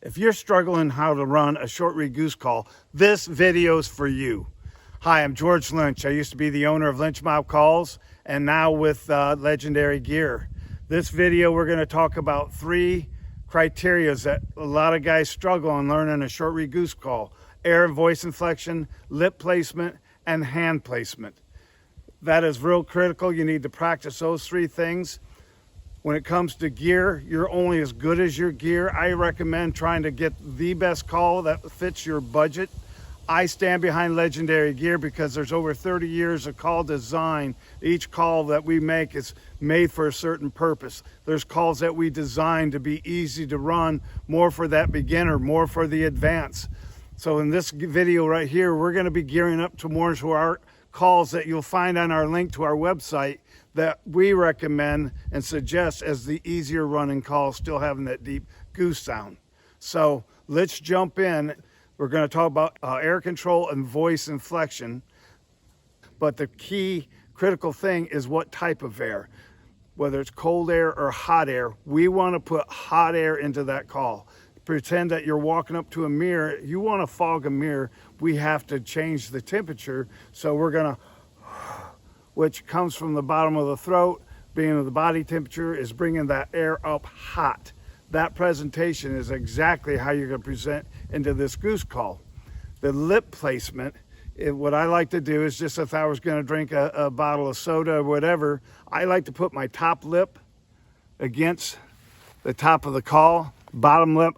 If you're struggling how to run a short reed goose call, this video is for you. Hi, I'm George Lynch. I used to be the owner of Lynch Mouth Calls and now with Legendary Gear. This video, we're going to talk about 3 criteria that a lot of guys struggle on learning a short reed goose call: air and voice inflection, lip placement, and hand placement. That is real critical. You need to practice those 3 things. When it comes to gear, you're only as good as your gear. I recommend trying to get the best call that fits your budget. I stand behind Legendary Gear because there's over 30 years of call design. Each call that we make is made for a certain purpose. There's calls that we design to be easy to run, more for that beginner, more for the advanced. So in this video right here, we're going to be gearing up to more to our calls that you'll find on our link to our website that we recommend and suggest as the easier running calls, still having that deep goose sound. So let's jump in. We're going to talk about air control and voice inflection, but the key critical thing is what type of air. Whether it's cold air or hot air, we want to put hot air into that call. Pretend that you're walking up to a mirror. You want to fog a mirror, we have to change the temperature. So we're going to, which comes from the bottom of the throat, being the body temperature, is bringing that air up hot. That presentation is exactly how you're going to present into this goose call. The lip placement, what I like to do is, just if I was going to drink a bottle of soda or whatever, I like to put my top lip against the top of the call, bottom lip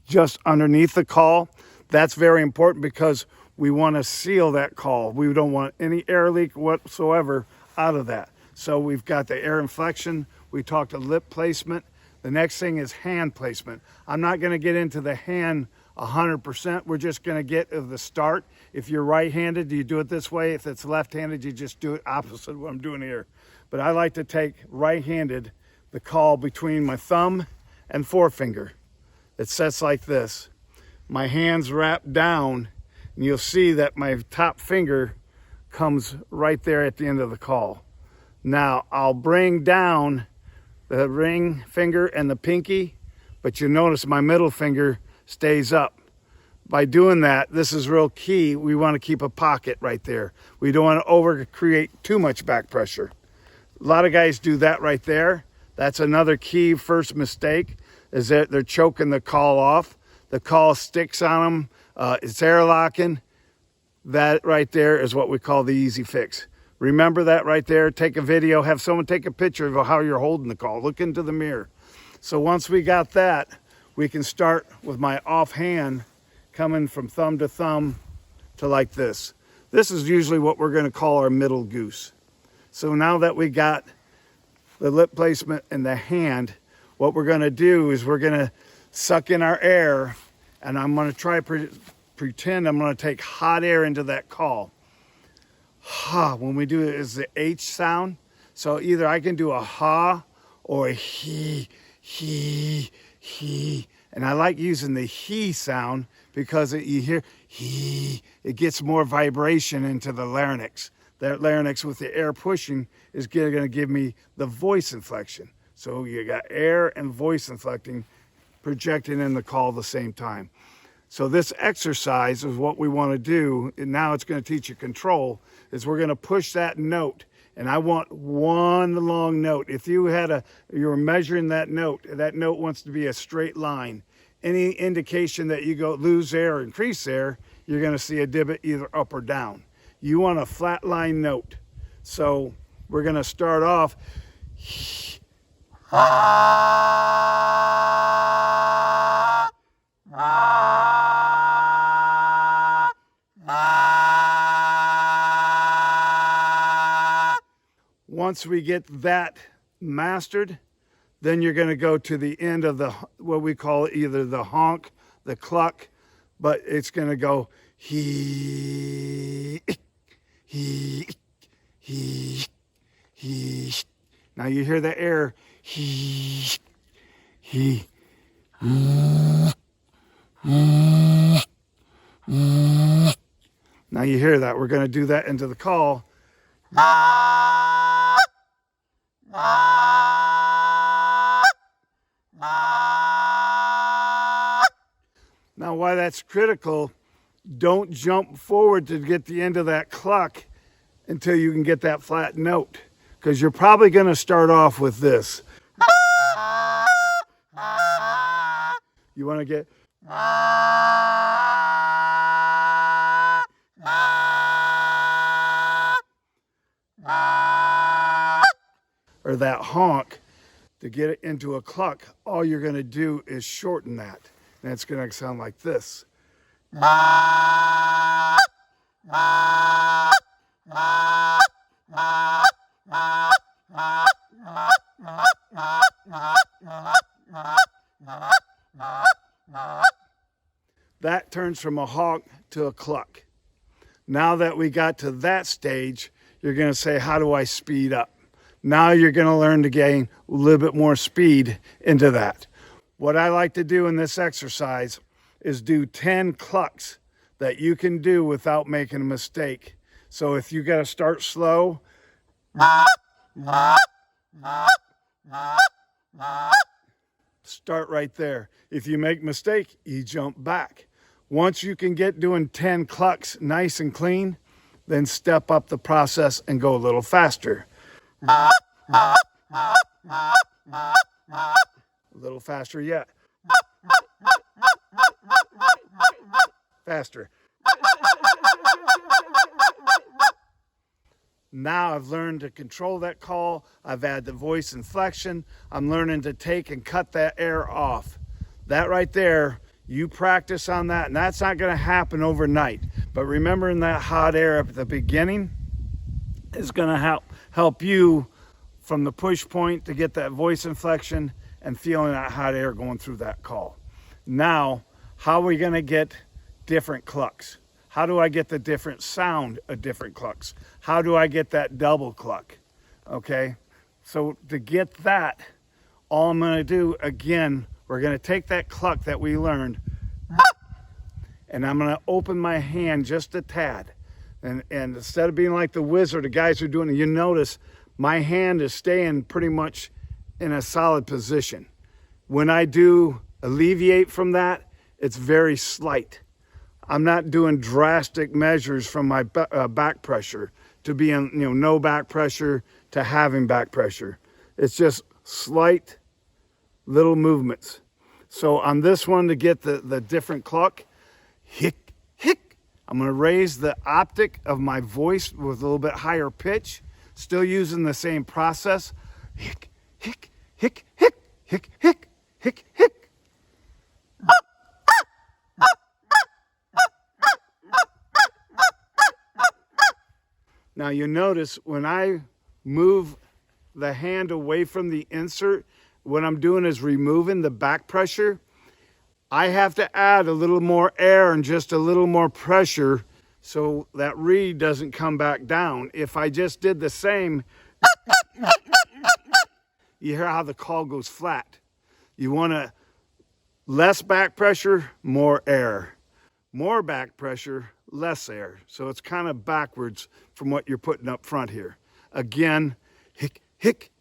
just underneath the call. That's very important because we want to seal that call. We don't want any air leak whatsoever out of that. So we've got the air inflection. We talked of lip placement. The next thing is hand placement. I'm not going to get into the hand 100%. We're just going to get to the start. If you're right-handed, you do it this way. If it's left-handed, you just do it opposite of what I'm doing here. But I like to take right-handed the call between my thumb and forefinger. It sets like this. My hands wrap down, and you'll see that my top finger comes right there at the end of the call. Now I'll bring down the ring finger and the pinky, but you notice my middle finger stays up. By doing that, this is real key. We want to keep a pocket right there. We don't want to create too much back pressure. A lot of guys do that right there. That's another key first mistake, is that they're choking the call off. The call sticks on them. It's air locking. That right there is what we call the easy fix. Remember that right there. Take a video. Have someone take a picture of how you're holding the call. Look into the mirror. So once we got that, we can start with my offhand coming from thumb to thumb to like this. This is usually what we're going to call our middle goose. So now that we got the lip placement in the hand, what we're going to do is we're going to suck in our air, and I'm going to try pretend I'm going to take hot air into that call. Ha, when we do it, is the H sound. So either I can do a ha or a he. And I like using the he sound because you hear he, it gets more vibration into the larynx. That larynx with the air pushing is going to give me the voice inflection. So you got air and voice inflecting, projecting in the call at the same time. So this exercise is what we want to do, and now it's going to teach you control, is we're going to push that note, and I want one long note. If you were measuring that note wants to be a straight line. Any indication that you go lose air or increase air, you're going to see a divot either up or down. You want a flat line note. So we're going to start off. Once we get that mastered, then you're going to go to the end of the, what we call either the honk, the cluck, but it's going to go he. Now you hear the air, he. Now you hear that. We're going to do that into the call. Now, why that's critical, don't jump forward to get the end of that cluck until you can get that flat note, because you're probably going to start off with this. You want to get or that honk. To get it into a cluck, all you're going to do is shorten that, and it's going to sound like this. That turns from a honk to a cluck. Now that we got to that stage, you're going to say, how do I speed up? Now you're going to learn to gain a little bit more speed into that. What I like to do in this exercise is do 10 clucks that you can do without making a mistake. So if you got to start slow, start right there. If you make a mistake, you jump back. Once you can get doing 10 clucks nice and clean, then step up the process and go a little faster. A little faster yet. Faster. Now I've learned to control that call. I've added the voice inflection. I'm learning to take and cut that air off. That right there, you practice on that, and that's not going to happen overnight. But remembering that hot air at the beginning is going to help you from the push point to get that voice inflection and feeling that hot air going through that call. Now, how are we going to get different clucks? How do I get the different sound of different clucks? How do I get that double cluck? Okay, so to get that, all I'm going to do, again, we're going to take that cluck that we learned, and I'm going to open my hand just a tad. And instead of being like the wizard, the guys who are doing it, you notice my hand is staying pretty much in a solid position. When I do alleviate from that, it's very slight. I'm not doing drastic measures from my back pressure to being, no back pressure to having back pressure. It's just slight little movements. So on this one, to get the different cluck, hick, hick, I'm going to raise the optic of my voice with a little bit higher pitch, still using the same process. Hick, hick, hick, hick, hick, hick, hick, hick. Now you notice when I move the hand away from the insert, what I'm doing is removing the back pressure. I have to add a little more air and just a little more pressure so that reed doesn't come back down. If I just did the same, you hear how the call goes flat. You want less back pressure, more air. More back pressure, less air. So it's kind of backwards from what you're putting up front here. Again, hick, hick.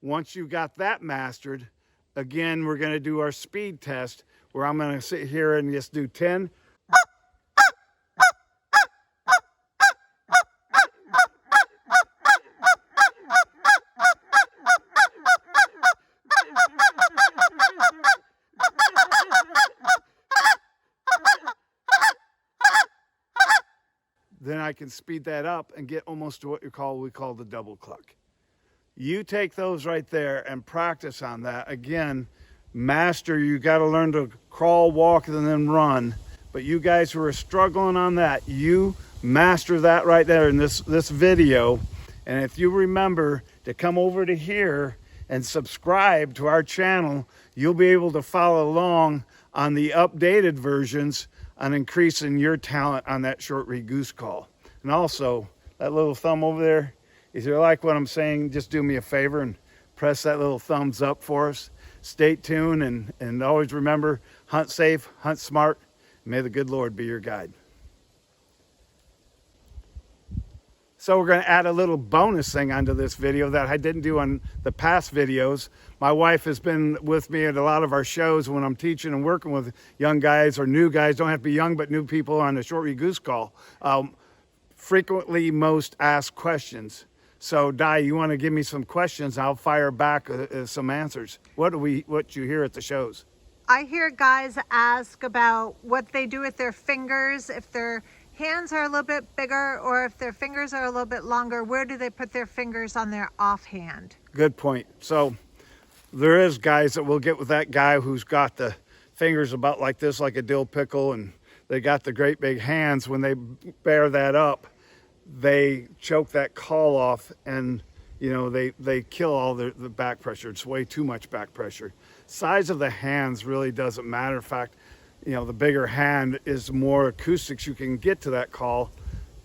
Once you got that mastered, again, we're going to do our speed test where I'm going to sit here and just do 10. Then I can speed that up and get almost to what we call the double cluck. You take those right there and practice on that. Again, master, you got to learn to crawl, walk, and then run. But you guys who are struggling on that, you master that right there in this video. And if you remember to come over to here and subscribe to our channel, you'll be able to follow along on the updated versions on increasing your talent on that short reed goose call. And also, that little thumb over there, if you like what I'm saying, just do me a favor and press that little thumbs up for us. Stay tuned and always remember, hunt safe, hunt smart. May the good Lord be your guide. So we're going to add a little bonus thing onto this video that I didn't do on the past videos. My wife has been with me at a lot of our shows when I'm teaching and working with young guys or new guys. Don't have to be young, but new people on the short reed goose call. Frequently most asked questions. So Di, you want to give me some questions? I'll fire back some answers. What you hear at the shows? I hear guys ask about what they do with their fingers, if their hands are a little bit bigger or if their fingers are a little bit longer, where do they put their fingers on their offhand? Good point. So there is guys that will get with that guy who's got the fingers about like this, like a dill pickle, and they got the great big hands. When they bear that up, they choke that call off, and you know, they kill all the back pressure. It's way too much back pressure. Size of the hands really doesn't matter. In fact, you know, the bigger hand is more acoustics you can get to that call,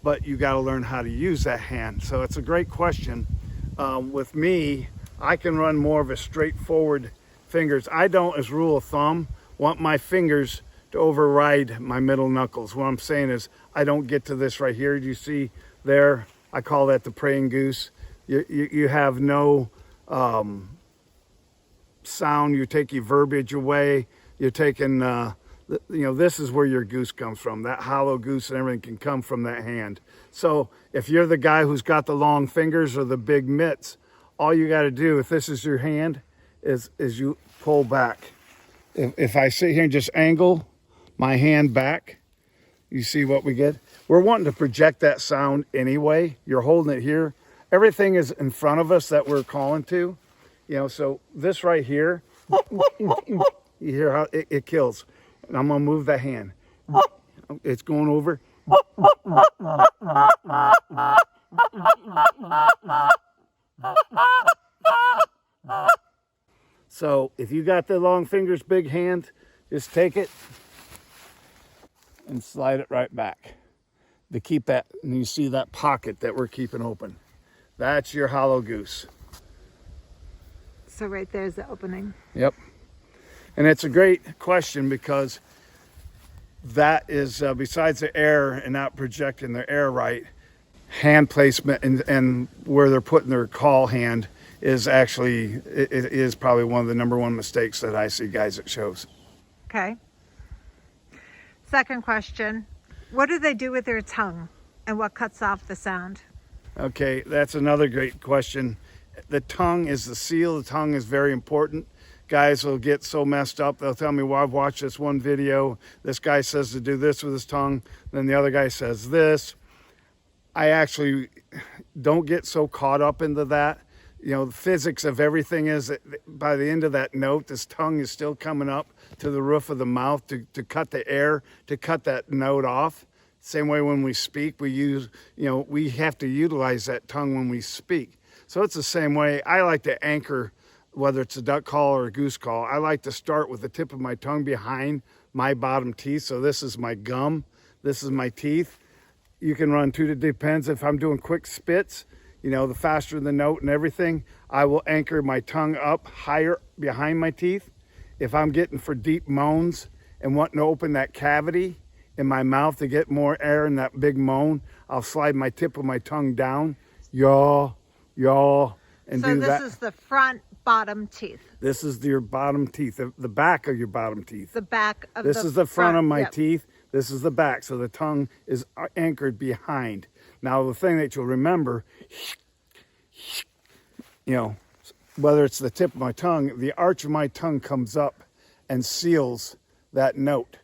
but you got to learn how to use that hand. So it's a great question. With me, I can run more of a straightforward fingers. I don't, as rule of thumb, want my fingers to override my middle knuckles. What I'm saying is I don't get to this right here. You see there, I call that the praying goose. You have no sound. You take your verbiage away. You're taking, you know, this is where your goose comes from. That hollow goose and everything can come from that hand. So if you're the guy who's got the long fingers or the big mitts, all you got to do, if this is your hand, is you pull back. If I sit here and just angle my hand back, you see what we get? We're wanting to project that sound anyway. You're holding it here. Everything is in front of us that we're calling to. You know, so this right here, you hear how it kills. And I'm going to move that hand. It's going over. So if you got the long fingers, big hand, just take it and slide it right back to keep that. And you see that pocket that we're keeping open. That's your hollow goose. So right there's the opening. Yep. And it's a great question because that is, besides the air and not projecting the air right, hand placement and where they're putting their call hand is actually, it is probably one of the number one mistakes that I see guys at shows. Okay. Second question, what do they do with their tongue and what cuts off the sound? Okay, that's another great question. The tongue is the seal. The tongue is very important. Guys will get so messed up. They'll tell me, well, I've watched this one video. This guy says to do this with his tongue. Then the other guy says this. I actually don't get so caught up into that. You know, the physics of everything is that by the end of that note, this tongue is still coming up to the roof of the mouth to cut the air, to cut that note off. Same way when we speak, we use, you know, we have to utilize that tongue when we speak. So it's the same way. I like to anchor, whether it's a duck call or a goose call. I like to start with the tip of my tongue behind my bottom teeth. So this is my gum. This is my teeth. You can run two. It depends if I'm doing quick spits, you know, the faster the note and everything, I will anchor my tongue up higher behind my teeth. If I'm getting for deep moans and wanting to open that cavity in my mouth to get more air in that big moan, I'll slide my tip of my tongue down, yaw, yaw, and do that. So this is the front bottom teeth. This is your bottom teeth, the back of your bottom teeth. The back of this is the front of my yep. teeth. This is the back. So the tongue is anchored behind. Now the thing that you'll remember, you know, whether it's the tip of my tongue, the arch of my tongue comes up and seals that note.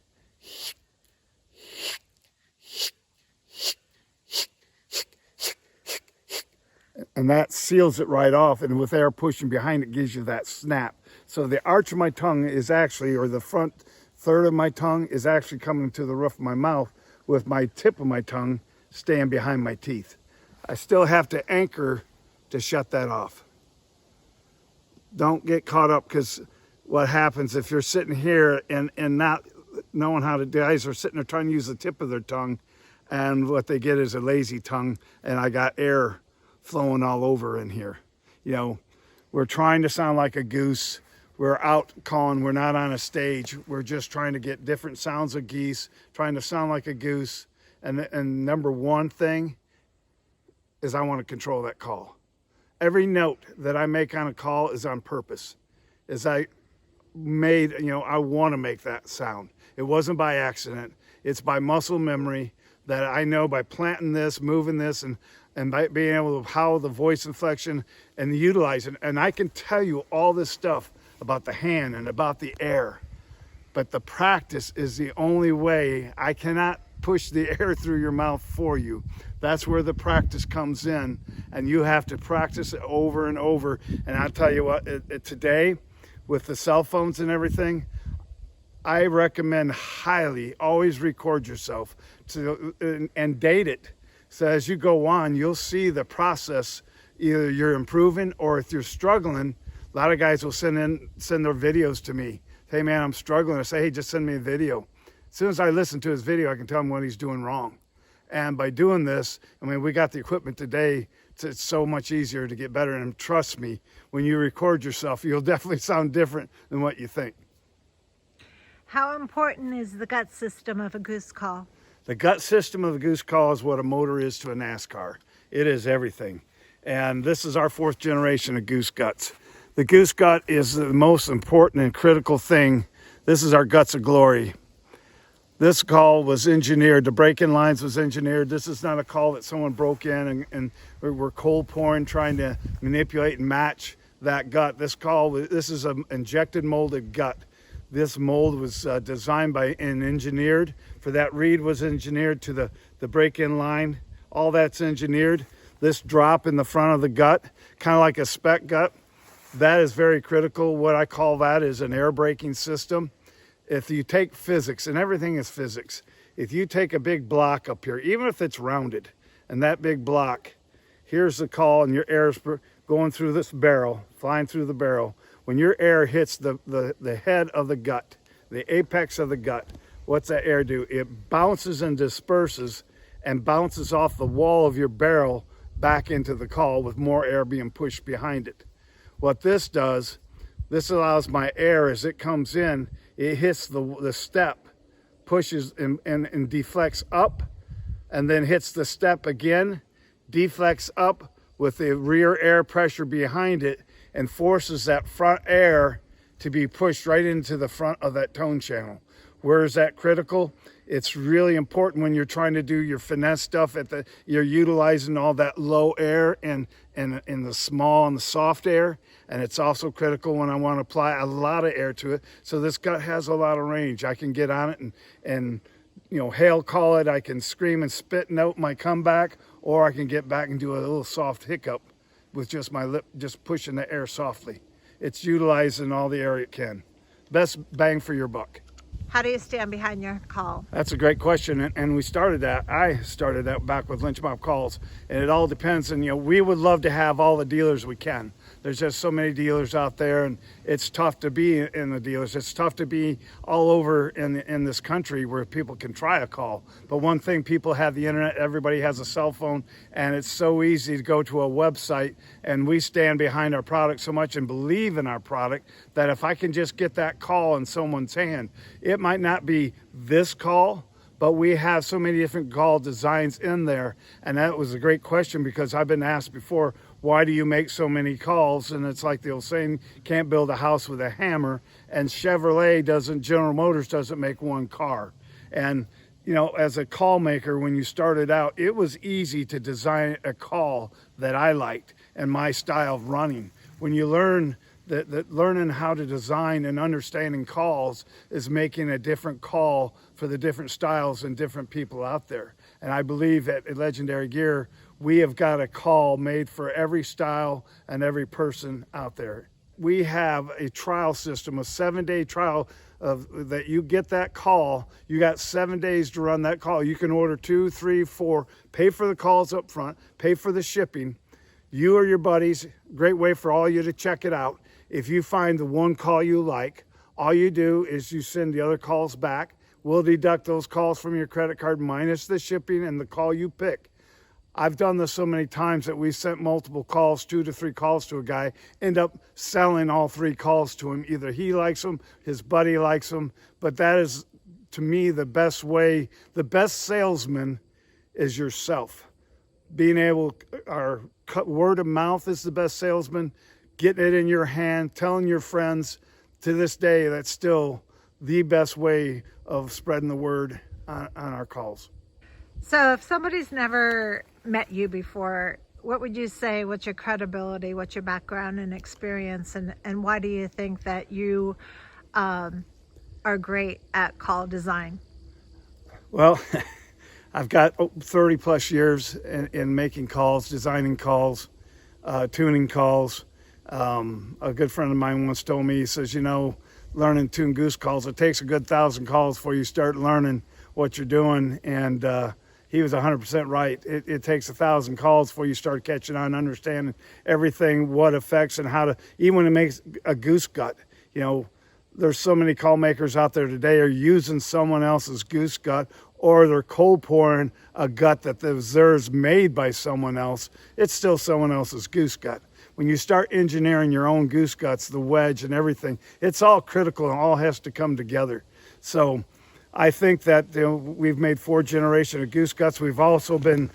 And that seals it right off, and with air pushing behind it gives you that snap. So the arch of my tongue is actually, or the front third of my tongue is actually coming to the roof of my mouth, with my tip of my tongue staying behind my teeth. I still have to anchor to shut that off. Don't get caught up, because what happens if you're sitting here and not knowing how to, guys are sitting there trying to use the tip of their tongue, and what they get is a lazy tongue, and I got air flowing all over in here. You know, we're trying to sound like a goose. We're out calling. We're not on a stage. We're just trying to get different sounds of geese, trying to sound like a goose. And number one thing is I want to control that call. Every note that I make on a call is on purpose. As I made, I want to make that sound. It wasn't by accident. It's by muscle memory that I know by planting this, moving this, and by being able to how the voice inflection and utilize it. And I can tell you all this stuff about the hand and about the air, but the practice is the only way. I cannot push the air through your mouth for you. That's where the practice comes in, and you have to practice it over and over. And I'll tell you what, today, with the cell phones and everything, I recommend highly always record yourself and date it. So as you go on, you'll see the process. Either you're improving, or if you're struggling, a lot of guys will send their videos to me. Hey man, I'm struggling. I say, hey, just send me a video. As soon as I listen to his video, I can tell him what he's doing wrong. And by doing this, we got the equipment today. It's so much easier to get better. And trust me, when you record yourself, you'll definitely sound different than what you think. How important is the gut system of a goose call? The gut system of a goose call is what a motor is to a NASCAR. It is everything. And this is our 4th generation of goose guts. The goose gut is the most important and critical thing. This is our guts of glory. This call was engineered. The break-in lines was engineered. This is not a call that someone broke in and we're cold pouring, trying to manipulate and match that gut. This is an injected molded gut. This mold was designed by and engineered. For that reed was engineered to the break-in line. All that's engineered. This drop in the front of the gut, kind of like a spec gut, that is very critical. What I call that is an air braking system. If you take physics, and everything is physics, if you take a big block up here, even if it's rounded, and that big block, here's the call, and your air is going through this barrel, flying through the barrel. When your air hits the head of the gut, the apex of the gut, what's that air do? It bounces and disperses and bounces off the wall of your barrel back into the call with more air being pushed behind it. What this does, this allows my air as it comes in, it hits the step, pushes and deflects up, and then hits the step again, deflects up with the rear air pressure behind it, and forces that front air to be pushed right into the front of that tone channel. Where is that critical? It's really important when you're trying to do your finesse stuff you're utilizing all that low air and the small and the soft air. And it's also critical when I want to apply a lot of air to it. So this gut has a lot of range. I can get on it and hail call it. I can scream and spit note my comeback, or I can get back and do a little soft hiccup with just my lip, just pushing the air softly. It's utilizing all the air it can. Best bang for your buck. How do you stand behind your call? That's a great question, and I started that back with Lynch Mob Calls, and it all depends. And we would love to have all the dealers we can. There's just so many dealers out there, and it's tough to be in the dealers. It's tough to be all over in this country where people can try a call. But one thing, people have the internet, everybody has a cell phone, and it's so easy to go to a website, and we stand behind our product so much and believe in our product that if I can just get that call in someone's hand, it might not be this call, but we have so many different call designs in there. And that was a great question, because I've been asked before, why do you make so many calls? And it's like the old saying, can't build a house with a hammer. And General Motors doesn't make one car. And as a call maker, when you started out, it was easy to design a call that I liked and my style of running. When you learn that learning how to design and understanding calls is making a different call for the different styles and different people out there. And I believe that at Legendary Gear, we have got a call made for every style and every person out there. We have a trial system, a 7-day trial that you get that call. You got 7 days to run that call. You can order 2, 3, 4, pay for the calls up front, pay for the shipping. You or your buddies, great way for all you to check it out. If you find the one call you like, all you do is you send the other calls back. We'll deduct those calls from your credit card minus the shipping and the call you pick. I've done this so many times that we sent multiple calls, 2 to 3 calls to a guy, end up selling all 3 calls to him. Either he likes them, his buddy likes them, but that is, to me, the best way. The best salesman is yourself. being able, our word of mouth is the best salesman, getting it in your hand, telling your friends. To this day, that's still the best way of spreading the word on our calls. So if somebody's never met you before, what would you say? What's your credibility? What's your background and experience? And why do you think that you are great at call design? Well, I've got 30 plus years in making calls, designing calls, tuning calls. A good friend of mine once told me, he says, you know, learning tune goose calls, it takes a good 1,000 calls before you start learning what you're doing. And he was 100% right. It takes 1,000 calls before you start catching on, understanding everything, what affects and how to, even when it makes a goose gut. You know, there's so many call makers out there today are using someone else's goose gut, or they're cold pouring a gut that theirs made by someone else. It's still someone else's goose gut. When you start engineering your own goose guts, the wedge and everything, it's all critical and all has to come together. So I think that, you know, we've made 4 generations of goose guts. We've also been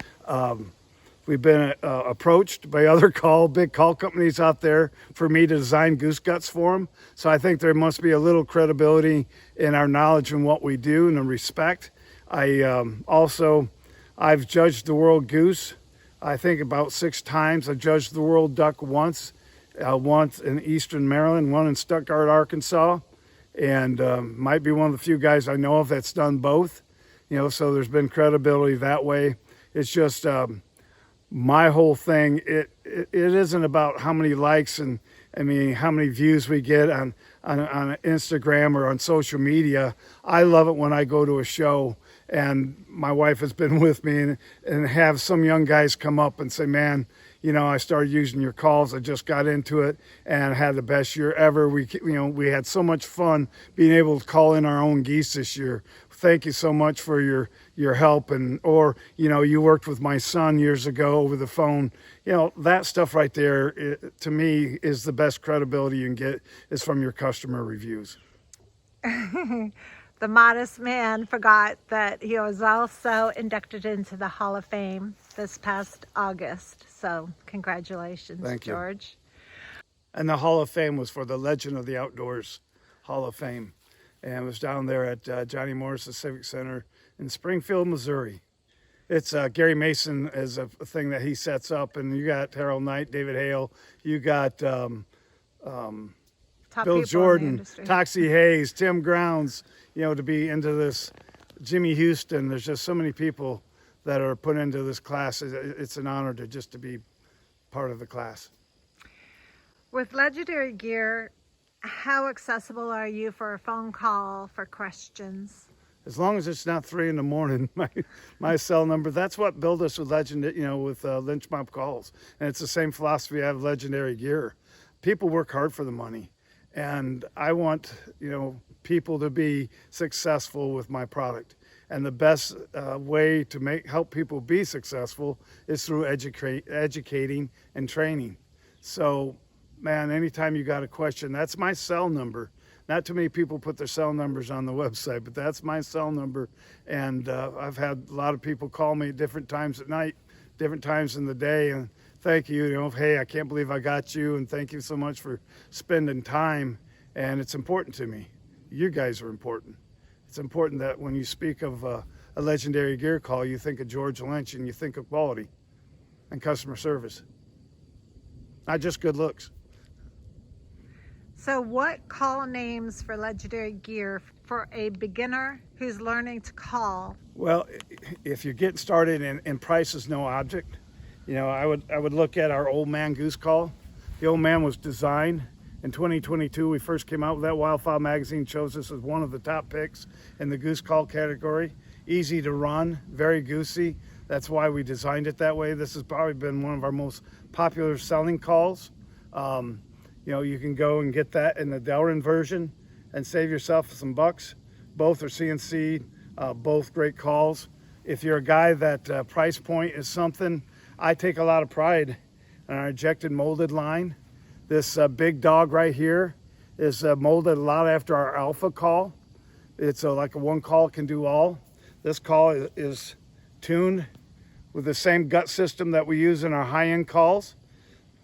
approached by other big call companies out there for me to design goose guts for them. So I think there must be a little credibility in our knowledge and what we do and the respect. I've judged the world goose, I think about 6 times. I judged the world duck once in Eastern Maryland, one in Stuttgart, Arkansas, and might be one of the few guys I know of that's done both. You know, so there's been credibility that way. It's just my whole thing. It isn't about how many likes and how many views we get on Instagram or on social media. I love it when I go to a show and my wife has been with me and have some young guys come up and say, man, you know, I started using your calls. I just got into it and had the best year ever. We had so much fun being able to call in our own geese this year. Thank you so much for your help. Or, you know, you worked with my son years ago over the phone. You know, that stuff right there, to me, is the best credibility you can get is from your customer reviews. The modest man forgot that he was also inducted into the Hall of Fame this past August. So congratulations, Thank you. George. And the Hall of Fame was for the Legend of the Outdoors Hall of Fame. And it was down there at Johnny Morris's Civic Center in Springfield, Missouri. It's Gary Mason is a thing that he sets up. And you got Harold Knight, David Hale, you got Bill Jordan, Toxie Hayes, Tim Grounds, you know, to be into this, Jimmy Houston. There's just so many people that are put into this class. It's an honor to be part of the class. With Legendary Gear, how accessible are you for a phone call, for questions? As long as it's not 3 a.m, my cell number. That's what built us with with Lynch Mob Calls. And it's the same philosophy I have Legendary Gear. People work hard for the money. And I want, you know, people to be successful with my product. And the best way to help people be successful is through educating and training. So, man, anytime you got a question, that's my cell number. Not too many people put their cell numbers on the website, but that's my cell number. And I've had a lot of people call me at different times at night, different times in the day, and thank you, you know, hey, I can't believe I got you, and thank you so much for spending time. And it's important to me. You guys are important. It's important that when you speak of a Legendary Gear call, you think of George Lynch and you think of quality and customer service, not just good looks. So what call names for Legendary Gear for a beginner who's learning to call? Well, if you're getting started and price is no object, you know, I would look at our Old Man Goose call. The Old Man was designed in 2022. We first came out with that. Wildfowl magazine chose us as one of the top picks in the goose call category. Easy to run, very goosey. That's why we designed it that way. This has probably been one of our most popular selling calls. You know, you can go and get that in the Delrin version and save yourself some bucks. Both are CNC, both great calls. If you're a guy that price point is something, I take a lot of pride in our injected molded line. This big dog right here is molded a lot after our alpha call. It's like a one call can do all. This call is tuned with the same gut system that we use in our high-end calls.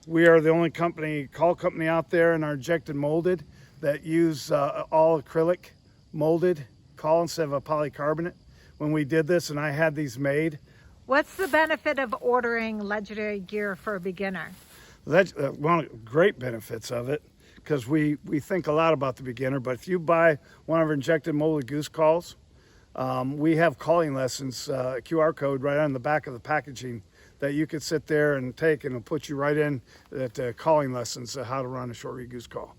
We are the only call company out there in our injected molded that use all acrylic molded call instead of a polycarbonate when we did this, and I had these made. What's the benefit of ordering legendary gear for a beginner? That's one of the great benefits of it, because we think a lot about the beginner. But if you buy one of our injected molded Goose calls, we have calling lessons, QR code right on the back of the packaging that you could sit there and take, and it'll put you right in at calling lessons, how to run a short reed goose call.